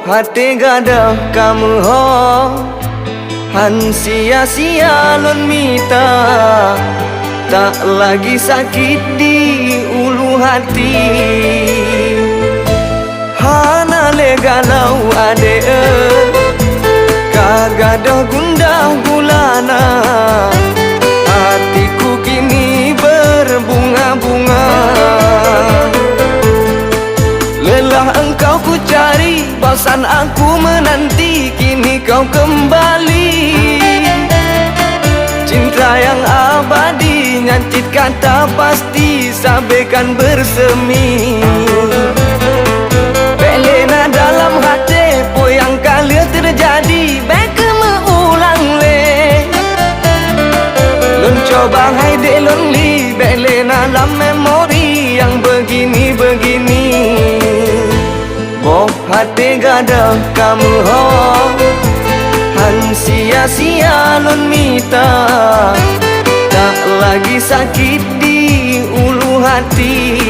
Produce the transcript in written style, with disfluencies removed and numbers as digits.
hati gadah kamu ho, han sia-sia lon mita, tak lagi sakit di ulu hati. Hana le galau ade kagadah gundah gulana, hatiku kini berbunga-bunga. Lelah engkau ku cari, bosan aku menanti, kini kau kembali. Cinta yang abadi, nyancit kata pasti, sampaikan bersemi. Belena dalam hati, po yang kali terjadi, baik meulang le. Lun coba hai de lonely, belena dalam memori yang begini-begini. Boh hati gadah kamu ho, han sia-sia lon mita, tak lagi sakit di ulu hati.